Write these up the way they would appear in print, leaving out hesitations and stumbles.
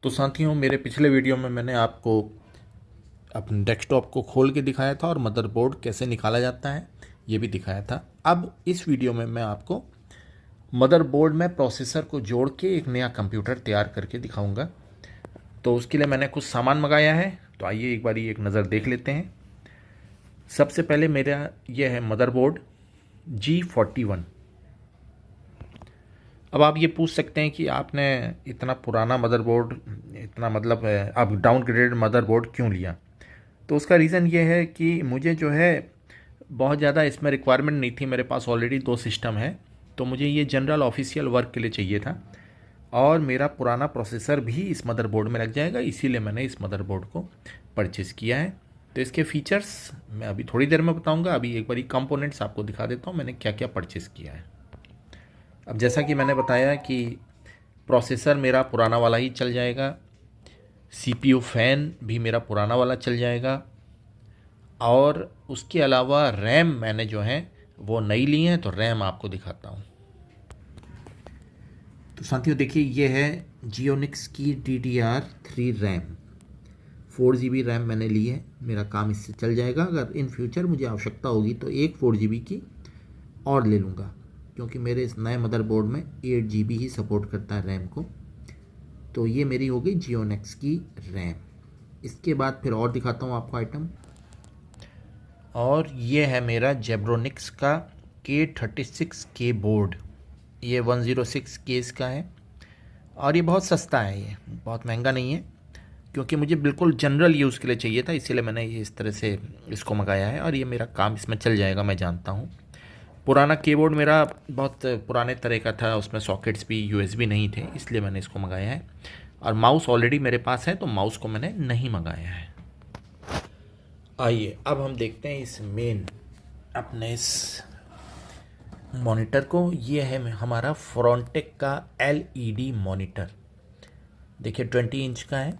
तो साथियों, मेरे पिछले वीडियो में मैंने आपको अपने डेस्कटॉप को खोल के दिखाया था और मदरबोर्ड कैसे निकाला जाता है ये भी दिखाया था। अब इस वीडियो में मैं आपको मदरबोर्ड में प्रोसेसर को जोड़ के एक नया कंप्यूटर तैयार करके दिखाऊंगा। तो उसके लिए मैंने कुछ सामान मंगाया है, तो आइए एक बारी एक नज़र देख लेते हैं। सबसे पहले मेरा यह है मदरबोर्ड G41। अब आप ये पूछ सकते हैं कि आपने इतना पुराना मदरबोर्ड, इतना मतलब अब डाउनग्रेडेड मदरबोर्ड क्यों लिया। तो उसका रीज़न ये है कि मुझे जो है बहुत ज़्यादा इसमें रिक्वायरमेंट नहीं थी। मेरे पास ऑलरेडी 2 सिस्टम है, तो मुझे ये जनरल ऑफिशियल वर्क के लिए चाहिए था और मेरा पुराना प्रोसेसर भी इस मदरबोर्ड में लग जाएगा, इसीलिए मैंने इस मदरबोर्ड को परचेज़ किया है। तो इसके फीचर्स मैं अभी थोड़ी देर में बताऊंगा। अभी एक बारी कंपोनेंट्स आपको दिखा देता हूँ मैंने क्या क्या परचेज़ किया है। अब जैसा कि मैंने बताया कि प्रोसेसर मेरा पुराना वाला ही चल जाएगा, सीपीयू फ़ैन भी मेरा पुराना वाला चल जाएगा और उसके अलावा रैम मैंने जो है वो नई ली है, तो रैम आपको दिखाता हूँ। तो साथियों देखिए, ये है जियोनिक्स की DDR3 रैम। 4 GB रैम मैंने ली है, मेरा काम इससे चल जाएगा। अगर इन फ्यूचर मुझे आवश्यकता होगी तो एक 4 GB की और ले लूँगा, क्योंकि मेरे इस नए मदरबोर्ड में 8 GB ही सपोर्ट करता है रैम को। तो ये मेरी हो गई जियोनिक्स की रैम। इसके बाद फिर और दिखाता हूँ आपको आइटम। और ये है मेरा जेब्रोनिक्स का K36K बोर्ड। ये 106 केस का है और ये बहुत सस्ता है, ये बहुत महंगा नहीं है, क्योंकि मुझे बिल्कुल जनरल यूज़ के लिए चाहिए था, इसीलिए मैंने ये इस तरह से इसको मंगाया है और ये मेरा काम इसमें चल जाएगा, मैं जानता हूँ। पुराना कीबोर्ड मेरा बहुत पुराने तरह का था, उसमें सॉकेट्स भी USB नहीं थे, इसलिए मैंने इसको मंगाया है। और माउस ऑलरेडी मेरे पास है, तो माउस को मैंने नहीं मंगाया है। आइए अब हम देखते हैं इस मेन अपने इस मॉनिटर को। ये है हमारा फ्रॉन्टेक का LED मॉनिटर। देखिए 20 इंच का है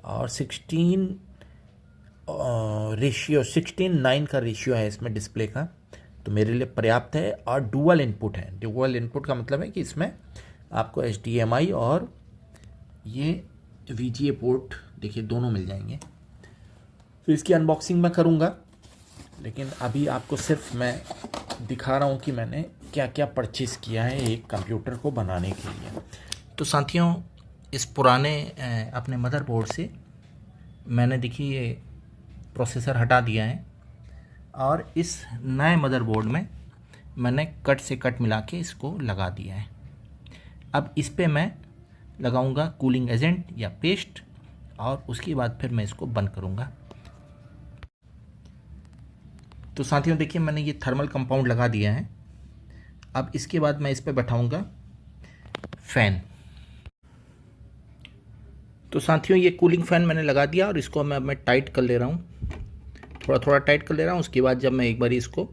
और 16:9 का रेशियो है इसमें डिस्प्ले का, तो मेरे लिए पर्याप्त है। और डुअल इनपुट है। डुअल इनपुट का मतलब है कि इसमें आपको HDMI और ये VGA पोर्ट देखिए दोनों मिल जाएंगे। तो इसकी अनबॉक्सिंग मैं करूँगा, लेकिन अभी आपको सिर्फ मैं दिखा रहा हूँ कि मैंने क्या क्या परचेज़ किया है एक कंप्यूटर को बनाने के लिए। तो साथियों, इस पुराने अपने मदरबोर्ड से मैंने देखिए ये प्रोसेसर हटा दिया है और इस नए मदरबोर्ड में मैंने कट से कट मिला के इसको लगा दिया है। अब इस पे मैं लगाऊंगा कूलिंग एजेंट या पेस्ट और उसके बाद फिर मैं इसको बंद करूंगा। तो साथियों देखिए, मैंने ये थर्मल कंपाउंड लगा दिया है। अब इसके बाद मैं इस पे बैठाऊंगा फ़ैन। तो साथियों, ये कूलिंग फ़ैन मैंने लगा दिया और इसको मैं टाइट कर ले रहा हूँ, थोड़ा थोड़ा टाइट कर ले रहा हूँ। उसके बाद जब मैं एक बार इसको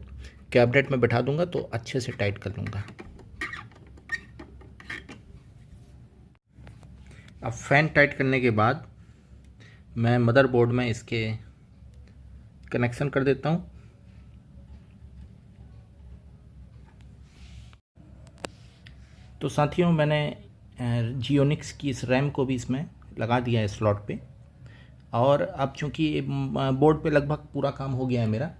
कैबिनेट में बैठा दूंगा तो अच्छे से टाइट कर लूँगा। अब फ़ैन टाइट करने के बाद मैं मदरबोर्ड में इसके कनेक्शन कर देता हूँ। तो साथियों, मैंने जियोनिक्स की इस रैम को भी इसमें लगा दिया है स्लॉट पे। और अब चूँकि बोर्ड पे लगभग पूरा काम हो गया है मेरा,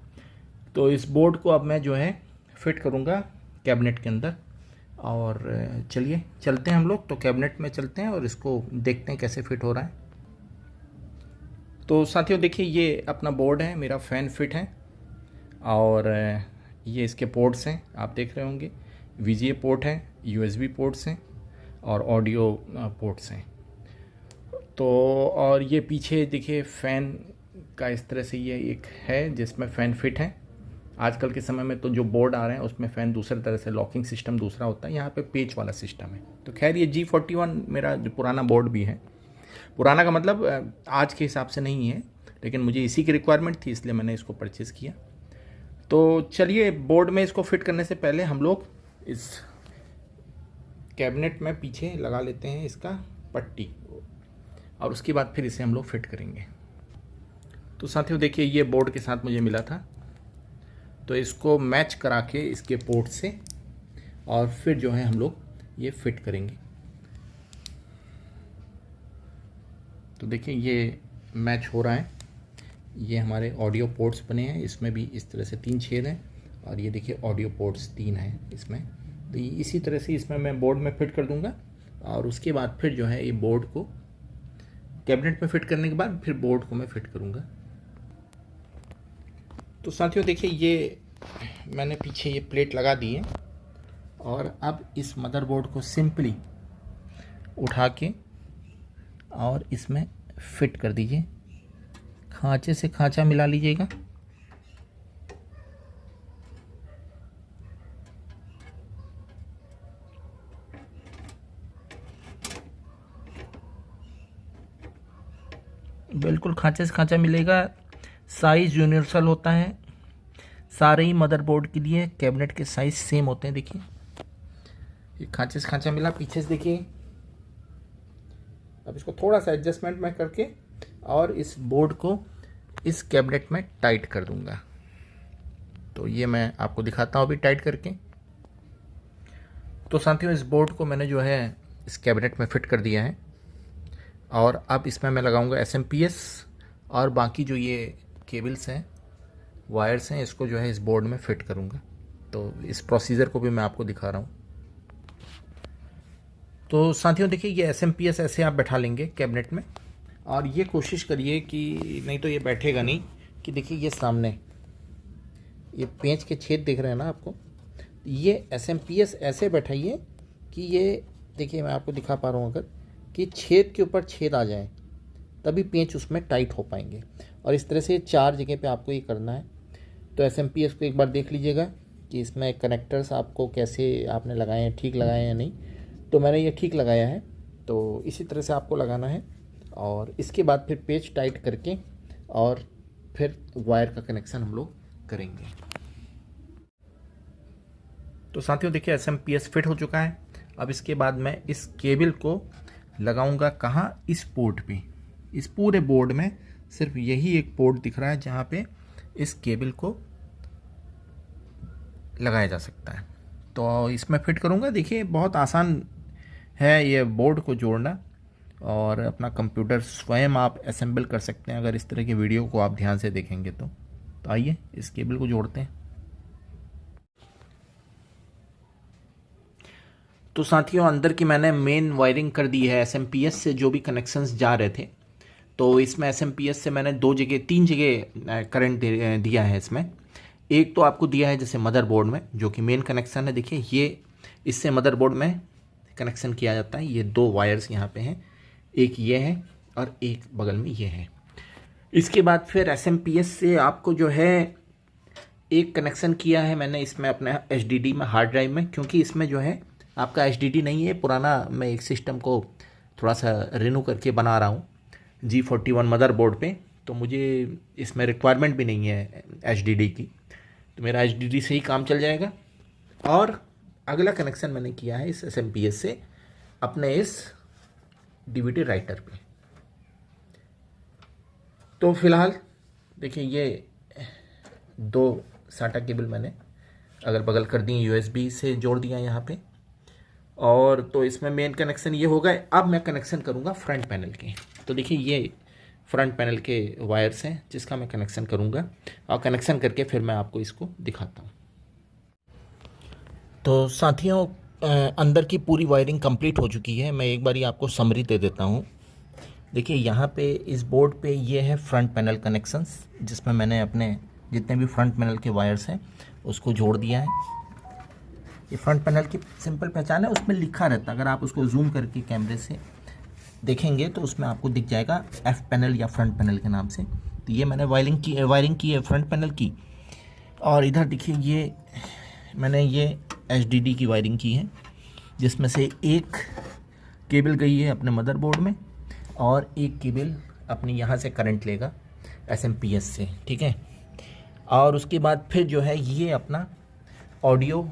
तो इस बोर्ड को अब मैं जो है फिट करूँगा कैबिनेट के अंदर। और चलिए चलते हैं हम लोग, तो कैबिनेट में चलते हैं और इसको देखते हैं कैसे फिट हो रहा है। तो साथियों देखिए, ये अपना बोर्ड है, मेरा फ़ैन फिट है और ये इसके पोर्ट्स हैं, आप देख रहे होंगे। VGA पोर्ट है, USB पोर्ट्स हैं और ऑडियो पोर्ट्स हैं। तो और ये पीछे देखिए फ़ैन का इस तरह से ये एक है जिसमें फ़ैन फिट है। आजकल के समय में तो जो बोर्ड आ रहे हैं उसमें फ़ैन दूसरे तरह से, लॉकिंग सिस्टम दूसरा होता है, यहाँ पे पेच वाला सिस्टम है। तो खैर ये G41 मेरा जो पुराना बोर्ड भी है, पुराना का मतलब आज के हिसाब से नहीं है, लेकिन मुझे इसी की रिक्वायरमेंट थी, इसलिए मैंने इसको परचेज़ किया। तो चलिए, बोर्ड में इसको फिट करने से पहले हम लोग इस कैबिनेट में पीछे लगा लेते हैं इसका पट्टी और उसके बाद फिर इसे हम लोग फिट करेंगे। तो साथियों देखिए, ये बोर्ड के साथ मुझे मिला था, तो इसको मैच करा के इसके पोर्ट से और फिर जो है हम लोग ये फिट करेंगे। तो देखिए ये मैच हो रहा है। ये हमारे ऑडियो पोर्ट्स बने हैं, इसमें भी इस तरह से 3 छेद हैं और ये देखिए ऑडियो पोर्ट्स 3 हैं इसमें। तो ये इसी तरह से इसमें मैं बोर्ड में फिट कर दूंगा और उसके बाद फिर जो है ये बोर्ड को कैबिनेट में फिट करने के बाद फिर बोर्ड को मैं फिट करूंगा। तो साथियों देखिए ये मैंने पीछे ये प्लेट लगा दी है और अब इस मदरबोर्ड को सिंपली उठा के और इसमें फिट कर दीजिए। खांचे से खांचा मिला लीजिएगा। बिल्कुल खांचे से खांचा मिलेगा। साइज यूनिवर्सल होता है, सारे ही मदरबोर्ड के लिए कैबिनेट के साइज सेम होते हैं। देखिए ये खांचे से खांचा मिला, पीछे से देखिए। अब इसको थोड़ा सा एडजस्टमेंट में करके और इस बोर्ड को इस कैबिनेट में टाइट कर दूंगा। तो ये मैं आपको दिखाता हूँ अभी टाइट करके। तो साथियों इस बोर्ड को मैंने जो है इस कैबिनेट में फिट कर दिया है और अब इसमें मैं लगाऊंगा SMPS और बाकी जो ये केबल्स हैं, वायर्स हैं, इसको जो है इस बोर्ड में फिट करूंगा। तो इस प्रोसीजर को भी मैं आपको दिखा रहा हूँ। तो साथियों देखिए ये SMPS ऐसे आप बैठा लेंगे कैबिनेट में और ये कोशिश करिए कि नहीं तो ये बैठेगा नहीं, कि देखिए ये सामने ये पेंच के छेद दिख रहे हैं ना आपको, ये SMPS ऐसे बैठाइए कि ये देखिए मैं आपको दिखा पा रहा हूँ, अगर कि छेद के ऊपर छेद आ जाए तभी पेंच उसमें टाइट हो पाएंगे। और इस तरह से 4 जगह पे आपको ये करना है। तो SMPS को एक बार देख लीजिएगा कि इसमें कनेक्टर्स आपको कैसे आपने लगाए हैं, ठीक लगाए हैं या नहीं। तो मैंने ये ठीक लगाया है। तो इसी तरह से आपको लगाना है और इसके बाद फिर पेच टाइट करके और फिर वायर का कनेक्शन हम लोग करेंगे। तो साथियों देखिए SMPS फिट हो चुका है। अब इसके बाद मैं इस केबल को लगाऊंगा कहाँ, इस पोर्ट पे। इस पूरे बोर्ड में सिर्फ यही एक पोर्ट दिख रहा है जहाँ पे इस केबल को लगाया जा सकता है। तो इसमें फिट करूँगा। देखिए बहुत आसान है ये बोर्ड को जोड़ना और अपना कंप्यूटर स्वयं आप असेंबल कर सकते हैं अगर इस तरह की वीडियो को आप ध्यान से देखेंगे तो। आइए इस केबल को जोड़ते हैं। तो साथियों अंदर की मैंने मेन वायरिंग कर दी है। SMPS से जो भी कनेक्शंस जा रहे थे, तो इसमें SMPS से मैंने 3 जगह करंट दिया है इसमें। एक तो आपको दिया है जैसे मदरबोर्ड में, जो कि मेन कनेक्शन है। देखिए ये इससे मदरबोर्ड में कनेक्शन किया जाता है। ये 2 वायर्स यहाँ पे हैं, एक ये है और एक बगल में ये है। इसके बाद फिर SMPS से आपको जो है एक कनेक्शन किया है मैंने इसमें अपने HDD में, हार्ड ड्राइव में, क्योंकि इसमें जो है आपका HDD नहीं है पुराना। मैं एक सिस्टम को थोड़ा सा रिन्यू करके बना रहा हूँ G41 मदरबोर्ड पे, तो मुझे इसमें रिक्वायरमेंट भी नहीं है HDD की। तो मेरा HDD से ही काम चल जाएगा। और अगला कनेक्शन मैंने किया है इस SMPS से अपने इस DVD राइटर पे। तो फिलहाल देखिए ये 2 साटा केबल मैंने अगल बगल कर दी, USB से जोड़ दिया यहाँ पे। और तो इसमें मेन कनेक्शन ये होगा। अब मैं कनेक्शन करूँगा फ्रंट पैनल के। तो देखिए ये फ्रंट पैनल के वायर्स हैं जिसका मैं कनेक्शन करूँगा और कनेक्शन करके फिर मैं आपको इसको दिखाता हूँ। तो साथियों अंदर की पूरी वायरिंग कंप्लीट हो चुकी है। मैं एक बार आपको समरी दे देता हूँ। देखिए यहाँ पे इस बोर्ड पे ये है फ्रंट पैनल कनेक्शंस, जिसमें मैंने अपने जितने भी फ्रंट पैनल के वायर्स हैं उसको जोड़ दिया है। ये फ्रंट पैनल की सिंपल पहचान है, उसमें लिखा रहता है। अगर आप उसको जूम करके कैमरे से देखेंगे तो उसमें आपको दिख जाएगा F पैनल या फ्रंट पैनल के नाम से। तो ये मैंने वायरिंग की है फ्रंट पैनल की। और इधर देखिए ये मैंने ये HDD की वायरिंग की है, जिसमें से एक केबल गई है अपने मदरबोर्ड में और एक केबल अपनी यहाँ से करंट लेगा SMPS से, ठीक है। और उसके बाद फिर जो है ये अपना ऑडियो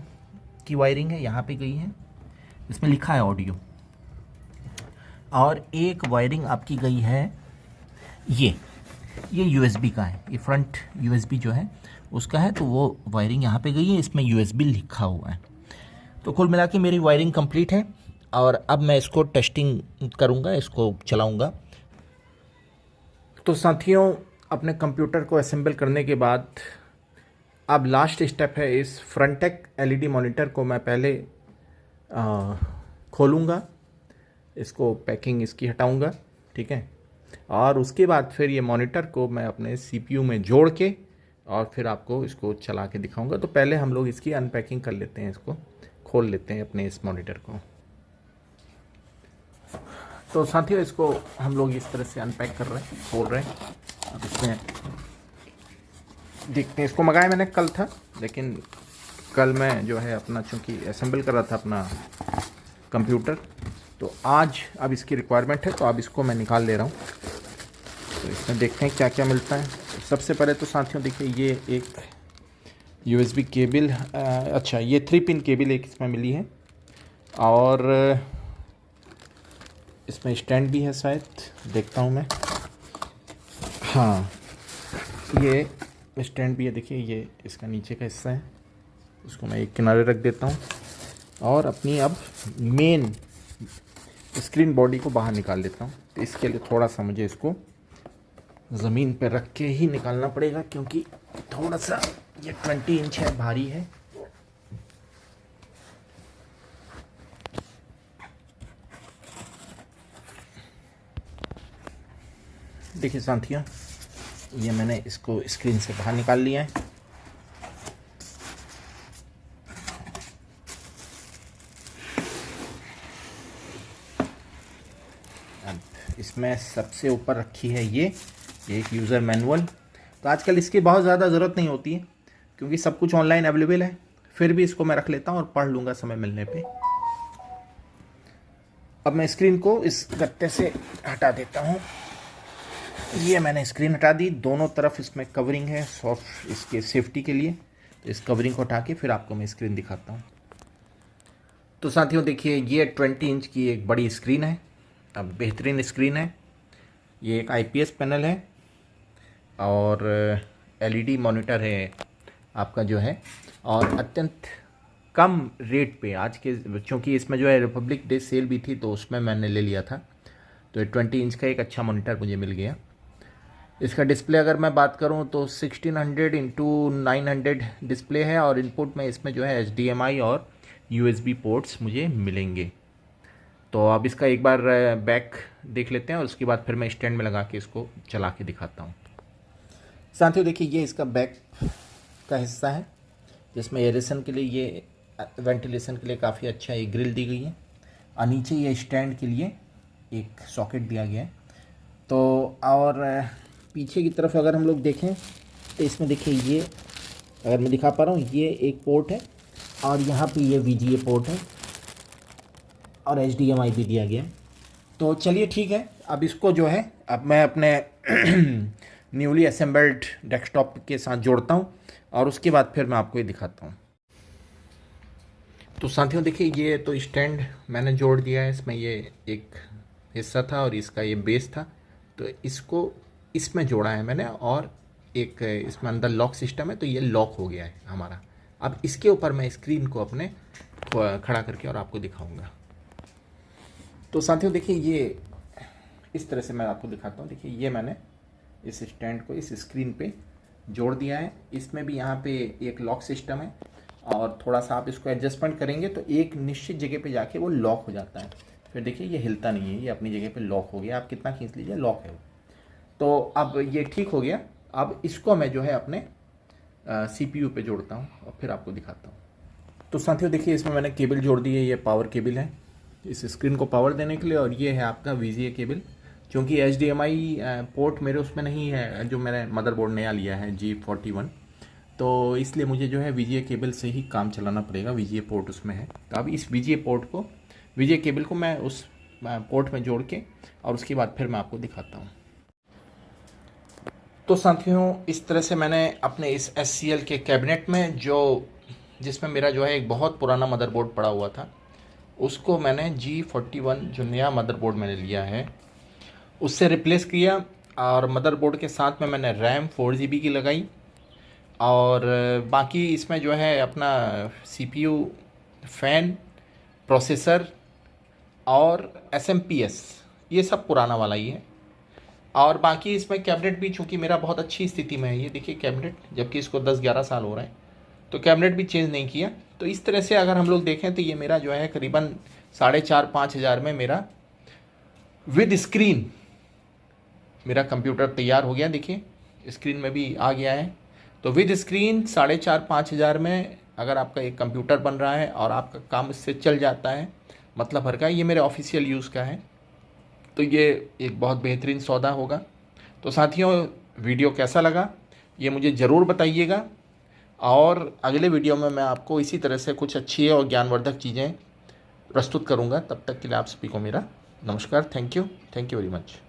की वायरिंग है, यहाँ पे गई है, इसमें लिखा है ऑडियो। और एक वायरिंग आपकी गई है ये USB का है, ये फ्रंट USB जो है उसका है, तो वो वायरिंग यहाँ पे गई है, इसमें USB लिखा हुआ है। तो कुल मिला के मेरी वायरिंग कंप्लीट है और अब मैं इसको टेस्टिंग करूँगा, इसको चलाऊँगा। तो साथियों, अपने कंप्यूटर को असेंबल करने के बाद अब लास्ट स्टेप है, इस फ्रंटेक एलईडी मॉनिटर को मैं पहले खोलूँगा, इसको पैकिंग इसकी हटाऊँगा, ठीक है। और उसके बाद फिर ये मॉनिटर को मैं अपने सीपीयू में जोड़ के और फिर आपको इसको चला के दिखाऊंगा। तो पहले हम लोग इसकी अनपैकिंग कर लेते हैं, इसको खोल लेते हैं अपने इस मॉनिटर को। तो साथियों, इसको हम लोग इस तरह से अनपैक कर रहे हैं, खोल रहे हैं। अब इसमें देखते हैं, इसको मंगाया मैंने कल था, लेकिन कल मैं जो है अपना चूँकि असेंबल कर रहा था अपना कंप्यूटर, तो आज अब इसकी रिक्वायरमेंट है, तो अब इसको मैं निकाल ले रहा हूँ। तो इसमें देखते हैं क्या क्या मिलता है। सबसे पहले तो साथियों देखिए, ये एक यूएसबी केबल, अच्छा ये 3 पिन केबल एक इसमें मिली है, और इसमें स्टैंड भी है शायद, देखता हूँ मैं। हाँ, ये स्टैंड भी है, देखिए ये इसका नीचे का हिस्सा है, इसको मैं एक किनारे रख देता हूँ और अपनी अब मेन स्क्रीन बॉडी को बाहर निकाल लेता हूँ। तो इसके लिए थोड़ा सा मुझे इसको ज़मीन पर रख के ही निकालना पड़ेगा, क्योंकि थोड़ा सा ये 20 इंच है, भारी है। देखिए साथियों, ये मैंने इसको स्क्रीन से बाहर निकाल लिया है। अब इसमें सबसे ऊपर रखी है ये एक यूज़र मैनुअल। तो आजकल इसकी बहुत ज़्यादा ज़रूरत नहीं होती है, क्योंकि सब कुछ ऑनलाइन अवेलेबल है। फिर भी इसको मैं रख लेता हूँ और पढ़ लूँगा समय मिलने पे। अब मैं स्क्रीन को इस गत्ते से हटा देता हूँ। ये मैंने स्क्रीन हटा दी, दोनों तरफ इसमें कवरिंग है सॉफ्ट, इसके सेफ्टी के लिए। तो इस कवरिंग को हटा के फिर आपको मैं स्क्रीन दिखाता हूँ। तो साथियों देखिए, ये 20 इंच की एक बड़ी स्क्रीन है, अब बेहतरीन स्क्रीन है। ये एक आईपीएस पैनल है और एलईडी मॉनिटर है आपका जो है, और अत्यंत कम रेट पे आज के, क्योंकि इसमें जो है रिपब्लिक डे सेल भी थी, तो उसमें मैंने ले लिया था। तो ये 20 इंच का एक अच्छा मॉनिटर मुझे मिल गया। इसका डिस्प्ले अगर मैं बात करूं तो 1600x900 डिस्प्ले है, और इनपुट में इसमें जो है HDMI और USB पोर्ट्स मुझे मिलेंगे। तो अब इसका एक बार बैक देख लेते हैं और उसके बाद फिर मैं स्टैंड में लगा के इसको चला के दिखाता हूँ। साथियों देखिए, ये इसका बैक का हिस्सा है, जिसमें एयरेशन के लिए, ये वेंटिलेशन के लिए काफ़ी अच्छा एक ग्रिल दी गई है, और नीचे ये स्टैंड के लिए एक सॉकेट दिया गया है। तो और पीछे की तरफ अगर हम लोग देखें तो इसमें देखिए, ये अगर मैं दिखा पा रहा हूँ, ये एक पोर्ट है, और यहाँ पे ये VGA पोर्ट है, और HDMI भी दिया गया है। तो चलिए ठीक है, अब इसको जो है अब मैं अपने न्यूली असेंबल्ड डेस्कटॉप के साथ जोड़ता हूँ, और उसके बाद फिर मैं आपको ये दिखाता हूँ। तो साथियों देखिए, ये तो स्टैंड मैंने जोड़ दिया है, इसमें ये एक हिस्सा था और इसका ये बेस था, तो इसको इसमें जोड़ा है मैंने, और एक इसमें अंदर लॉक सिस्टम है, तो ये लॉक हो गया है हमारा। अब इसके ऊपर मैं स्क्रीन को अपने खड़ा करके और आपको दिखाऊंगा। तो साथियों देखिए, ये इस तरह से मैं आपको दिखाता हूँ। देखिए, ये मैंने इस स्टैंड को इस स्क्रीन पे जोड़ दिया है। इसमें भी यहाँ पे एक लॉक सिस्टम है, और थोड़ा सा आप इसको एडजस्टमेंट करेंगे तो एक निश्चित जगह पे जाके वो लॉक हो जाता है। फिर देखिए, ये हिलता नहीं है, ये अपनी जगह पे लॉक हो गया। आप कितना खींच लीजिए, लॉक है वो। तो अब ये ठीक हो गया। अब इसको मैं जो है अपने CPU पे जोड़ता हूँ और फिर आपको दिखाता हूँ। तो साथियों देखिए, इसमें मैंने केबल जोड़ दी है, ये पावर केबल है इस स्क्रीन को पावर देने के लिए, और ये है आपका VGA केबल। क्योंकि HDMI पोर्ट मेरे उसमें नहीं है, जो मैंने मदरबोर्ड नया लिया है G41, तो इसलिए मुझे जो है VGA केबल से ही काम चलाना पड़ेगा। VGA पोर्ट उसमें है, तो अब इस VGA केबल को मैं उस पोर्ट में जोड़ के और उसके बाद फिर मैं आपको दिखाता हूँ। तो साथियों, इस तरह से मैंने अपने इस SCL के कैबिनेट में जिसमें मेरा जो है एक बहुत पुराना मदरबोर्ड पड़ा हुआ था, उसको मैंने G41 जो नया मदरबोर्ड मैंने लिया है उससे रिप्लेस किया, और मदरबोर्ड के साथ में मैंने रैम 4 GB की लगाई, और बाकी इसमें जो है अपना CPU, फ़ैन, प्रोसेसर और SMPS, ये सब पुराना वाला ही है। और बाकी इसमें कैबिनेट भी चूँकि मेरा बहुत अच्छी स्थिति में है, ये देखिए कैबिनेट, जबकि इसको 10-11 साल हो रहे हैं, तो कैबिनेट भी चेंज नहीं किया। तो इस तरह से अगर हम लोग देखें तो ये मेरा जो है करीबन 4,500-5 हज़ार में मेरा विद स्क्रीन मेरा कंप्यूटर तैयार हो गया। देखिए स्क्रीन में भी आ गया है। तो विद स्क्रीन 4,500-5 हज़ार में अगर आपका एक कंप्यूटर बन रहा है और आपका काम इससे चल जाता है, मतलब भर का, ये मेरे ऑफिशियल यूज़ का है, तो ये एक बहुत बेहतरीन सौदा होगा। तो साथियों, वीडियो कैसा लगा ये मुझे ज़रूर बताइएगा, और अगले वीडियो में मैं आपको इसी तरह से कुछ अच्छी और ज्ञानवर्धक चीज़ें प्रस्तुत करूँगा। तब तक के लिए आप सभी को मेरा नमस्कार। Thank you very much.